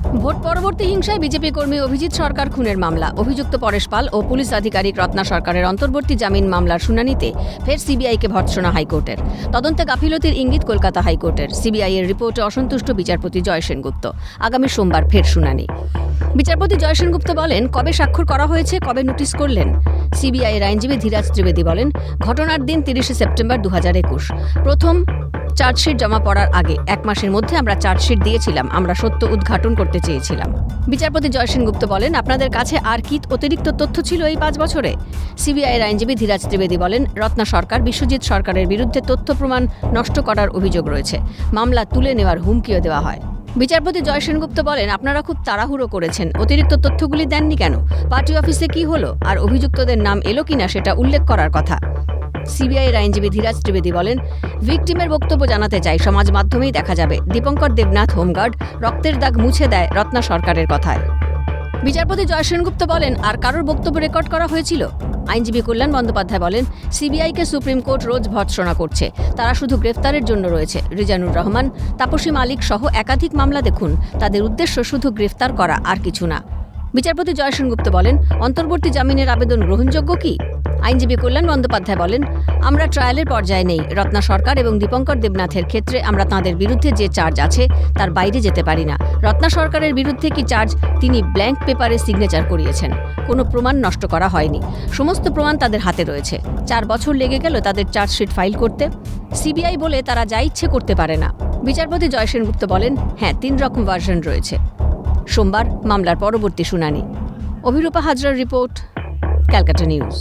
Vote পরবর্তী হিংসায় BJP কর্মী অভিজিৎ সরকার খুনের মামলা। অভিযুক্ত পরেশ পাল ও পুলিশ আধিকারিক রত্না সরকারের অন্তর্বর্তী জামিন মামলার শুনানিতে ফের সিবিআইকে ভর্ৎসনা হাইকোর্টের। তদন্তে গাফিলতির ইঙ্গিত কলকাতা হাইকোর্টের। সিবিআইয়ের রিপোর্টে অসন্তুষ্ট বিচারপতি জয় সেনগুপ্ত। আগামী সোমবার ফের শুনানি। বিচারপতি জয় সেনগুপ্ত বলেন, কবে স্বাক্ষর করা হয়েছে, কবে নোটিশ করলেন? সিবিআইয়ের আইনজীবী ধীরাজ ত্রিবেদী বলেন, ঘটনার দিন 30 সেপ্টেম্বর 2021। প্রথম চার্জশিট জমা পড়ার আগে 1 মাসের মধ্যে আমরা চার্জশিট দিয়েছিলাম। আমরা সত্য উদ্ঘাটন করতে চেয়েছিলাম। বিচারপতি জয় সেনগুপ্ত বলেন, আপনাদের কাছে আর কি অতিরিক্ত তথ্য ছিল এই 5 বছরে? সিবিআইয়ের আইনজীবী ধীরাজ ত্রিবেদী বলেন, রত্না সরকার, বিশ্বজিৎ সরকারের বিরুদ্ধে তথ্য প্রমাণ নষ্ট করার অভিযোগ রয়েছে। মামলা তুলে নেওয়ার হুমকিও দেওয়া হয়। বিচারপতি জয় সেনগুপ্ত বলেন, আপনারা খুব তাড়াহুড়ো করেছেন। অতিরিক্ত তথ্যগুলি দেননি কেন? পার্টি অফিসে কি হলো? আর অভিযুক্তদের নাম এলো কিনা সেটা উল্লেখ করার কথা। সিবিআইয়ের আইনজীবী ধীরাজ ত্রিবেদী বলেন, ভিকটিমের বক্তব্য জানাতে চাই, সমাজ মাধ্যমেই দেখা যাবে। দীপঙ্কর দেবনাথ হোমগার্ড রক্তের দাগ মুছে দেয় রত্না সরকারের কথায়। বিচারপতি জয় সেনগুপ্ত বলেন, আর কারোর বক্তব্য রেকর্ড করা হয়েছিল? আইনজীবী কল্যাণ বন্দ্যোপাধ্যায় বলেন, সিবিআইকে সুপ্রিম কোর্ট রোজ ভর্ৎসনা করছে। তারা শুধু গ্রেফতারের জন্য রয়েছে। রিজানুর রহমান, তাপসী মালিক সহ একাধিক মামলা দেখুন। তাদের উদ্দেশ্য শুধু গ্রেফতার করা, আর কিছু না। বিচারপতি জয় সেনগুপ্ত বলেন, অন্তর্বর্তী জামিনের আবেদন গ্রহণযোগ্য কি? আইনজীবী কল্যাণ বন্দ্যোপাধ্যায় বলেন, আমরা ট্রায়ালের পর্যায়ে নেই। রত্না সরকার এবং দীপঙ্কর দেবনাথের ক্ষেত্রে আমরা তাঁদের বিরুদ্ধে যে চার্জ আছে তার বাইরে যেতে পারি না। রত্না সরকারের বিরুদ্ধে কি চার্জ? তিনি ব্ল্যাঙ্ক পেপারে সিগনেচার করিয়েছেন। কোনো প্রমাণ নষ্ট করা হয়নি। সমস্ত প্রমাণ তাদের হাতে রয়েছে। 4 বছর লেগে গেল তাদের চার্জশিট ফাইল করতে। সিবিআই বলে তারা যা ইচ্ছে করতে পারে না। বিচারপতি জয় সেনগুপ্ত বলেন, হ্যাঁ, 3 রকম ভার্সন রয়েছে। সোমবার মামলার পরবর্তী শুনানি। অভিরূপা হাজরার রিপোর্ট, ক্যালকাটা নিউজ।